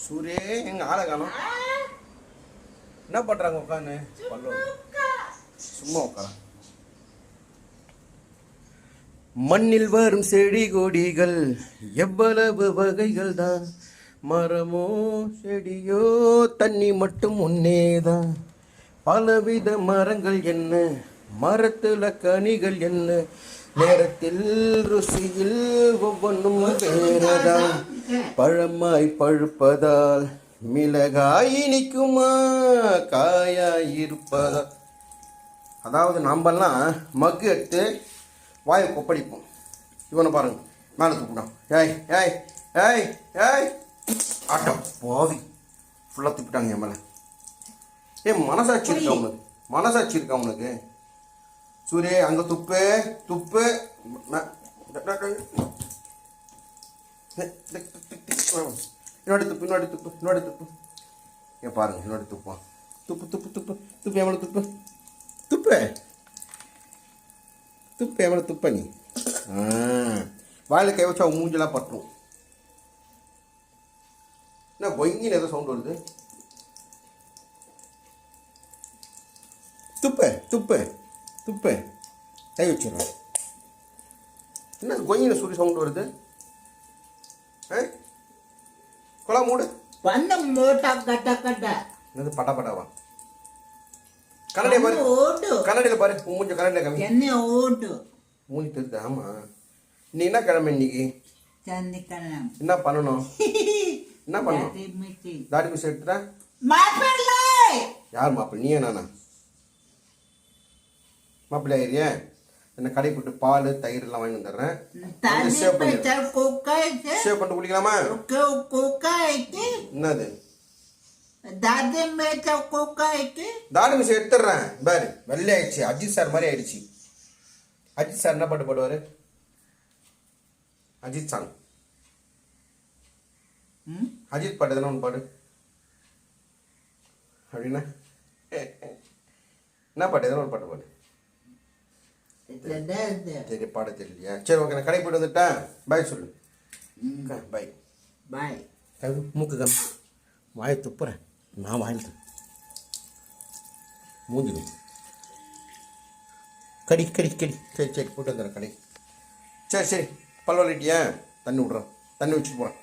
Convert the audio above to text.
Sure எங்க ஆளை காணோம். என்ன பண்றாங்க உட்காந்து? சும்மா உட்கார. மண்ணில் வரும் செடி கொடிகள் எவ்வளவு வகைகள் தான், மரமோ செடியோ தண்ணி மட்டும் ஒன்னேதான். பலவித மரங்கள் என்ன, மரத்துல கனிகள் என்ன, நேரத்தில் ருசியில் ஒவ்வொன்றும் வேறதான். பழமாய் பழுப்பதால் மிளகாய் இனிக்குமா, காயாய் இருப்பதா. அதாவது நாமெல்லாம் மக்கு எடுத்து வாயை கொப்பளிப்போம். இவனை பாருங்க, மேலே துப்பிட்டான். ஏய் ஏய் ஏய் ஏய் ஆட்டம் போவி ஃபுல்லாக துப்பிட்டாங்க என் மேலே. மனசாட்சி இருக்கா உனக்கு? மனசாட்சி இருக்கா உனக்கு? சூரிய அங்கே துப்பு துப்பு. இன்னொரு துப்பு இன்னொரு துப்பு இன்னொரு துப்பு. ஏன் பாருங்க, இன்னொரு துப்பான். துப்பு துப்பு துப்பு துப்பு எவ்வளோ துப்பு துப்பு துப்பு எவ்வளோ துப்ப நீ. வாயில் கை வச்சா மூஞ்செல்லாம் பட்டுரும். என்ன கொங்கின்னு ஏதோ சவுண்ட் வருது? துப்பு துப்பு துப்பு கை வச்சிடறேன். என்ன கொங்கின சூரிய சவுண்ட் வருது? கொலா மூடு. என்னது பட்டா பட்டாவா? கண்ணாடியை பாரு, கண்ணாடியில் பாரு. மூஞ்ச கண்ணாடியில் கம்மி என்ன ஓட்டு மூஞ்சி தெரியுது. ஆமாம், நீ என்ன கிழமை இன்னைக்கு? என்ன பண்ணணும்? என்ன பண்ணணும்? தாடி மிஸ் எடுத்துட்டா? யார் மாப்பிள்ளை? நீயே நானா? மாப்பிள்ளை ஆயிரியா? என்ன கடை போட்டு பால் தயிர் எல்லாம் வாங்கி வந்துடுறேன். சேவ் பண்ணிட்டு குடிக்கலாமா? என்னது தாடி மிஸ் எடுத்துடுறேன் பாரு. வெள்ளை ஆயிடுச்சு, அஜித் சார் மாதிரி ஆயிடுச்சு. அஜித் சார் என்ன பாட்டு பாடுவாரு? அஜித் சாங், அஜித் பாட்டு எதனா ஒன்று பாடு. அப்படின்னா என்ன பாட்டு? எதனா ஒரு பாட்டு பாடு. சரி, பாட தெரியலையா? சரி, ஓகே, நான் கடை போயிட்டு வந்துட்டேன். பாய் சொல்லு. பாய் பாய். மூக்கு கம் வாயை துப்புறேன் நான். வாயில் மூஞ்சி கடி கடி கடி. சரி சரி, போட்டு வந்துடுறேன் கடை. சரி சரி, பல்வலிட்டியா? தண்ணி விட்றேன், தண்ணி வச்சுட்டு போகிறேன்.